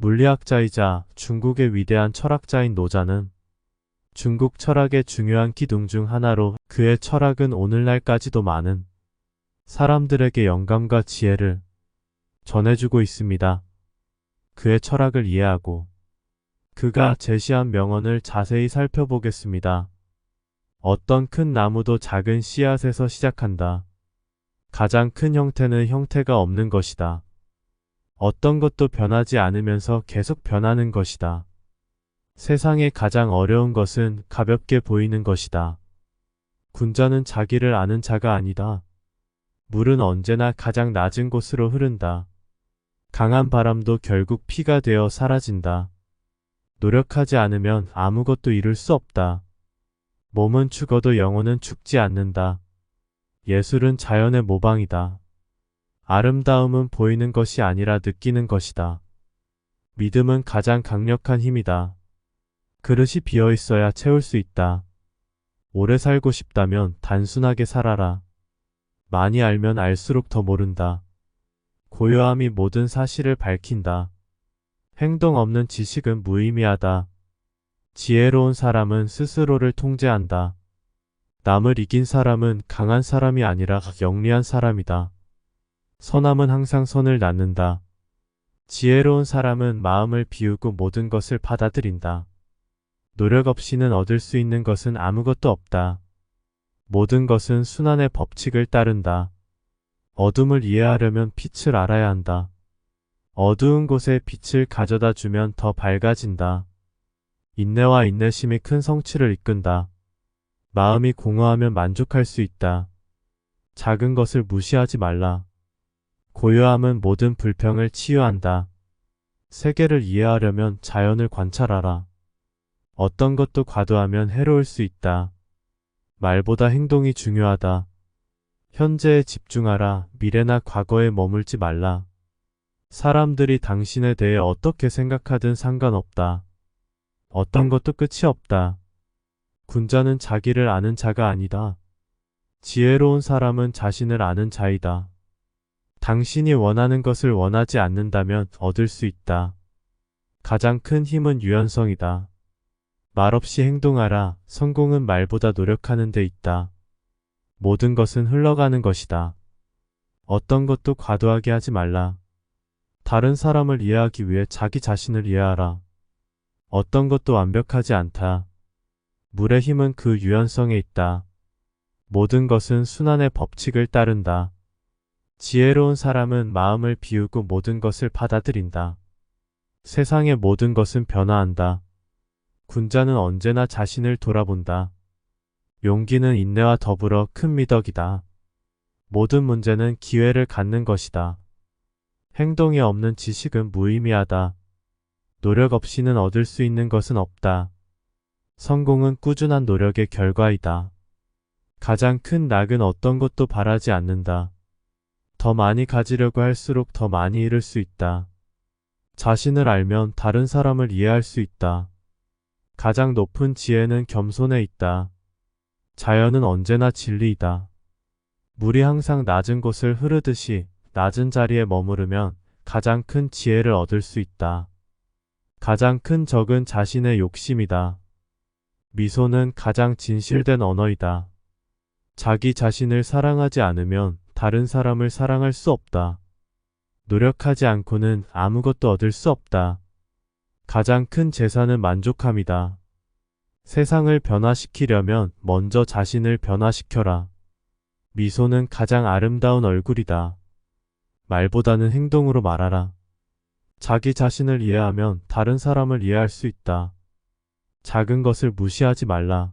물리학자이자 중국의 위대한 철학자인 노자는 중국 철학의 중요한 기둥 중 하나로 그의 철학은 오늘날까지도 많은 사람들에게 영감과 지혜를 전해주고 있습니다. 그의 철학을 이해하고 그가 제시한 명언을 자세히 살펴보겠습니다. 어떤 큰 나무도 작은 씨앗에서 시작한다. 가장 큰 형태는 형태가 없는 것이다. 어떤 것도 변하지 않으면서 계속 변하는 것이다. 세상에 가장 어려운 것은 가볍게 보이는 것이다. 군자는 자기를 아는 자가 아니다. 물은 언제나 가장 낮은 곳으로 흐른다. 강한 바람도 결국 피가 되어 사라진다. 노력하지 않으면 아무것도 이룰 수 없다. 몸은 죽어도 영혼은 죽지 않는다. 예술은 자연의 모방이다. 아름다움은 보이는 것이 아니라 느끼는 것이다. 믿음은 가장 강력한 힘이다. 그릇이 비어 있어야 채울 수 있다. 오래 살고 싶다면 단순하게 살아라. 많이 알면 알수록 더 모른다. 고요함이 모든 사실을 밝힌다. 행동 없는 지식은 무의미하다. 지혜로운 사람은 스스로를 통제한다. 남을 이긴 사람은 강한 사람이 아니라 영리한 사람이다. 선함은 항상 선을 낳는다. 지혜로운 사람은 마음을 비우고 모든 것을 받아들인다. 노력 없이는 얻을 수 있는 것은 아무것도 없다. 모든 것은 순환의 법칙을 따른다. 어둠을 이해하려면 빛을 알아야 한다. 어두운 곳에 빛을 가져다 주면 더 밝아진다. 인내와 인내심이 큰 성취를 이끈다. 마음이 공허하면 만족할 수 있다. 작은 것을 무시하지 말라. 고요함은 모든 불평을 치유한다. 세계를 이해하려면 자연을 관찰하라. 어떤 것도 과도하면 해로울 수 있다. 말보다 행동이 중요하다. 현재에 집중하라. 미래나 과거에 머물지 말라. 사람들이 당신에 대해 어떻게 생각하든 상관없다. 어떤 것도 끝이 없다. 군자는 자기를 아는 자가 아니다. 지혜로운 사람은 자신을 아는 자이다. 당신이 원하는 것을 원하지 않는다면 얻을 수 있다. 가장 큰 힘은 유연성이다. 말없이 행동하라. 성공은 말보다 노력하는 데 있다. 모든 것은 흘러가는 것이다. 어떤 것도 과도하게 하지 말라. 다른 사람을 이해하기 위해 자기 자신을 이해하라. 어떤 것도 완벽하지 않다. 물의 힘은 그 유연성에 있다. 모든 것은 순환의 법칙을 따른다. 지혜로운 사람은 마음을 비우고 모든 것을 받아들인다. 세상의 모든 것은 변화한다. 군자는 언제나 자신을 돌아본다. 용기는 인내와 더불어 큰 미덕이다. 모든 문제는 기회를 갖는 것이다. 행동이 없는 지식은 무의미하다. 노력 없이는 얻을 수 있는 것은 없다. 성공은 꾸준한 노력의 결과이다. 가장 큰 낙은 어떤 것도 바라지 않는다. 더 많이 가지려고 할수록 더 많이 잃을 수 있다. 자신을 알면 다른 사람을 이해할 수 있다. 가장 높은 지혜는 겸손에 있다. 자연은 언제나 진리이다. 물이 항상 낮은 곳을 흐르듯이 낮은 자리에 머무르면 가장 큰 지혜를 얻을 수 있다. 가장 큰 적은 자신의 욕심이다. 미소는 가장 진실된 언어이다. 자기 자신을 사랑하지 않으면 다른 사람을 사랑할 수 없다. 노력하지 않고는 아무것도 얻을 수 없다. 가장 큰 재산은 만족함이다. 세상을 변화시키려면 먼저 자신을 변화시켜라. 미소는 가장 아름다운 얼굴이다. 말보다는 행동으로 말하라. 자기 자신을 이해하면 다른 사람을 이해할 수 있다. 작은 것을 무시하지 말라.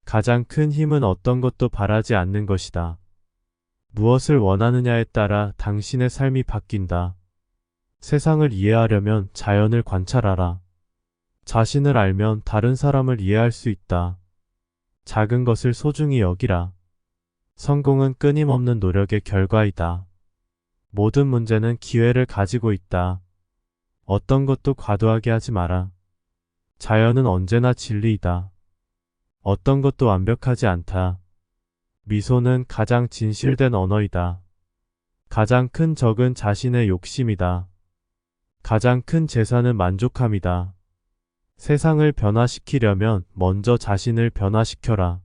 가장 큰 힘은 어떤 것도 바라지 않는 것이다. 무엇을 원하느냐에 따라 당신의 삶이 바뀐다. 세상을 이해하려면 자연을 관찰하라. 자신을 알면 다른 사람을 이해할 수 있다. 작은 것을 소중히 여기라. 성공은 끊임없는 노력의 결과이다. 모든 문제는 기회를 가지고 있다. 어떤 것도 과도하게 하지 마라. 자연은 언제나 진리이다. 어떤 것도 완벽하지 않다. 미소는 가장 진실된 언어이다. 가장 큰 적은 자신의 욕심이다. 가장 큰 재산은 만족함이다. 세상을 변화시키려면 먼저 자신을 변화시켜라.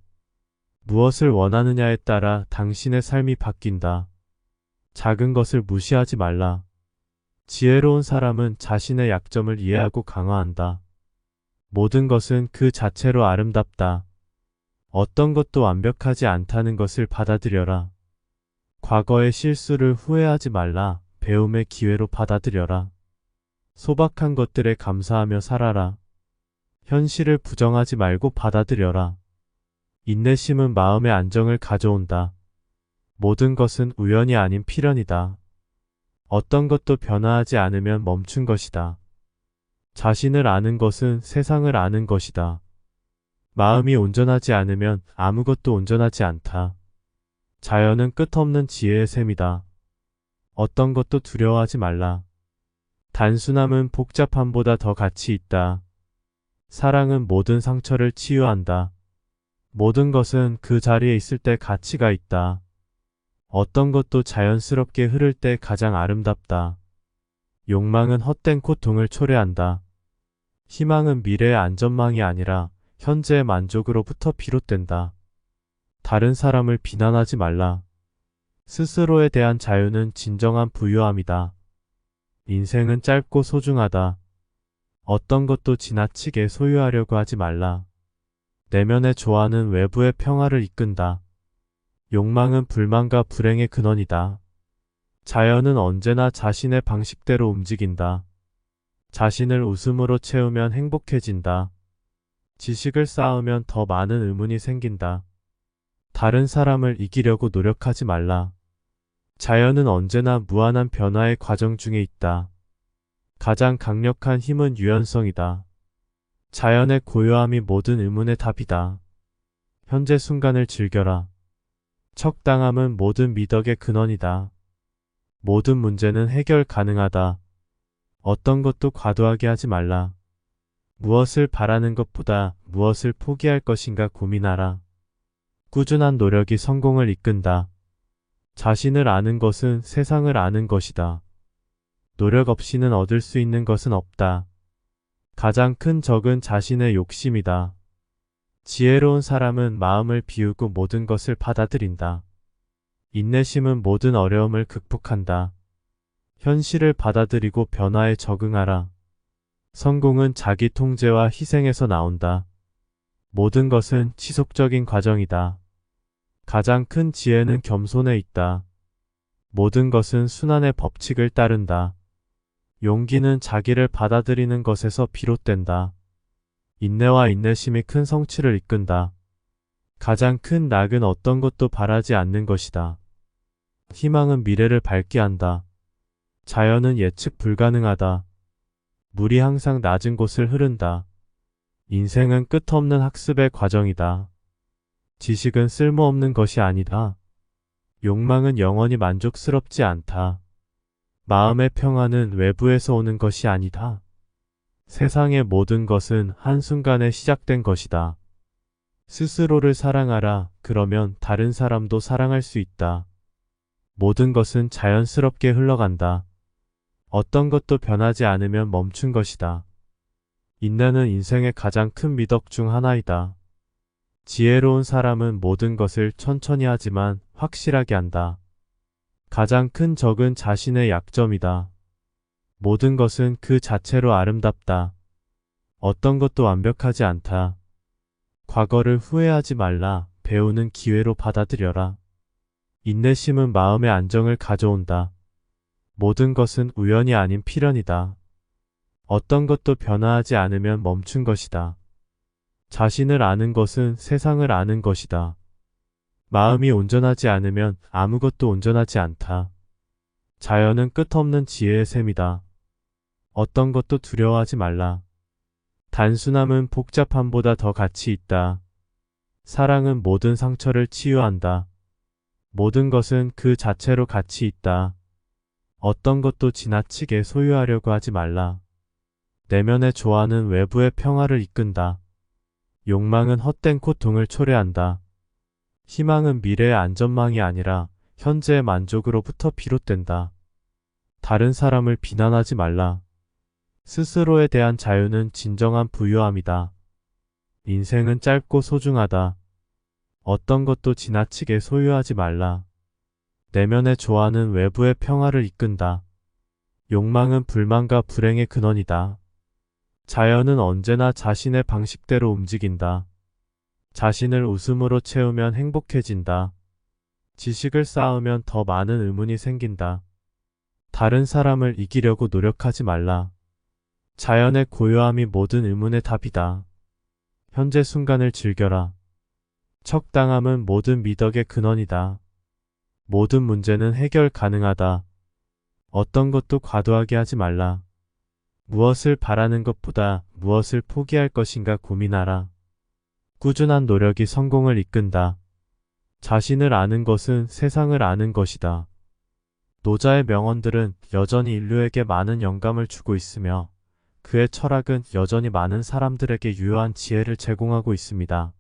무엇을 원하느냐에 따라 당신의 삶이 바뀐다. 작은 것을 무시하지 말라. 지혜로운 사람은 자신의 약점을 이해하고 강화한다. 모든 것은 그 자체로 아름답다. 어떤 것도 완벽하지 않다는 것을 받아들여라. 과거의 실수를 후회하지 말라. 배움의 기회로 받아들여라. 소박한 것들에 감사하며 살아라. 현실을 부정하지 말고 받아들여라. 인내심은 마음의 안정을 가져온다. 모든 것은 우연이 아닌 필연이다. 어떤 것도 변화하지 않으면 멈춘 것이다. 자신을 아는 것은 세상을 아는 것이다. 마음이 온전하지 않으면 아무것도 온전하지 않다. 자연은 끝없는 지혜의 셈이다. 어떤 것도 두려워하지 말라. 단순함은 복잡함보다 더 가치 있다. 사랑은 모든 상처를 치유한다. 모든 것은 그 자리에 있을 때 가치가 있다. 어떤 것도 자연스럽게 흐를 때 가장 아름답다. 욕망은 헛된 고통을 초래한다. 희망은 미래의 안전망이 아니라 현재의 만족으로부터 비롯된다. 다른 사람을 비난하지 말라. 스스로에 대한 자유는 진정한 부유함이다. 인생은 짧고 소중하다. 어떤 것도 지나치게 소유하려고 하지 말라. 내면의 조화는 외부의 평화를 이끈다. 욕망은 불만과 불행의 근원이다. 자연은 언제나 자신의 방식대로 움직인다. 자신을 웃음으로 채우면 행복해진다. 지식을 쌓으면 더 많은 의문이 생긴다. 다른 사람을 이기려고 노력하지 말라. 자연은 언제나 무한한 변화의 과정 중에 있다. 가장 강력한 힘은 유연성이다. 자연의 고요함이 모든 의문의 답이다. 현재 순간을 즐겨라. 적당함은 모든 미덕의 근원이다. 모든 문제는 해결 가능하다. 어떤 것도 과도하게 하지 말라. 무엇을 바라는 것보다 무엇을 포기할 것인가 고민하라. 꾸준한 노력이 성공을 이끈다. 자신을 아는 것은 세상을 아는 것이다. 노력 없이는 얻을 수 있는 것은 없다. 가장 큰 적은 자신의 욕심이다. 지혜로운 사람은 마음을 비우고 모든 것을 받아들인다. 인내심은 모든 어려움을 극복한다. 현실을 받아들이고 변화에 적응하라. 성공은 자기 통제와 희생에서 나온다. 모든 것은 지속적인 과정이다. 가장 큰 지혜는 겸손에 있다. 모든 것은 순환의 법칙을 따른다. 용기는 자기를 받아들이는 것에서 비롯된다. 인내와 인내심이 큰 성취를 이끈다. 가장 큰 낙은 어떤 것도 바라지 않는 것이다. 희망은 미래를 밝게 한다. 자연은 예측 불가능하다. 물이 항상 낮은 곳을 흐른다. 인생은 끝없는 학습의 과정이다. 지식은 쓸모없는 것이 아니다. 욕망은 영원히 만족스럽지 않다. 마음의 평화는 외부에서 오는 것이 아니다. 세상의 모든 것은 한순간에 시작된 것이다. 스스로를 사랑하라. 그러면 다른 사람도 사랑할 수 있다. 모든 것은 자연스럽게 흘러간다. 어떤 것도 변하지 않으면 멈춘 것이다. 인내는 인생의 가장 큰 미덕 중 하나이다. 지혜로운 사람은 모든 것을 천천히 하지만 확실하게 한다. 가장 큰 적은 자신의 약점이다. 모든 것은 그 자체로 아름답다. 어떤 것도 완벽하지 않다. 과거를 후회하지 말라. 배우는 기회로 받아들여라. 인내심은 마음의 안정을 가져온다. 모든 것은 우연이 아닌 필연이다. 어떤 것도 변화하지 않으면 멈춘 것이다. 자신을 아는 것은 세상을 아는 것이다. 마음이 온전하지 않으면 아무것도 온전하지 않다. 자연은 끝없는 지혜의 셈이다. 어떤 것도 두려워하지 말라. 단순함은 복잡함보다 더 가치 있다. 사랑은 모든 상처를 치유한다. 모든 것은 그 자체로 가치 있다. 어떤 것도 지나치게 소유하려고 하지 말라. 내면의 조화는 외부의 평화를 이끈다. 욕망은 헛된 고통을 초래한다. 희망은 미래의 안전망이 아니라 현재의 만족으로부터 비롯된다. 다른 사람을 비난하지 말라. 스스로에 대한 자유는 진정한 부유함이다. 인생은 짧고 소중하다. 어떤 것도 지나치게 소유하지 말라. 내면의 조화는 외부의 평화를 이끈다. 욕망은 불만과 불행의 근원이다. 자연은 언제나 자신의 방식대로 움직인다. 자신을 웃음으로 채우면 행복해진다. 지식을 쌓으면 더 많은 의문이 생긴다. 다른 사람을 이기려고 노력하지 말라. 자연의 고요함이 모든 의문의 답이다. 현재 순간을 즐겨라. 적당함은 모든 미덕의 근원이다. 모든 문제는 해결 가능하다. 어떤 것도 과도하게 하지 말라. 무엇을 바라는 것보다 무엇을 포기할 것인가 고민하라. 꾸준한 노력이 성공을 이끈다. 자신을 아는 것은 세상을 아는 것이다. 노자의 명언들은 여전히 인류에게 많은 영감을 주고 있으며 그의 철학은 여전히 많은 사람들에게 유효한 지혜를 제공하고 있습니다.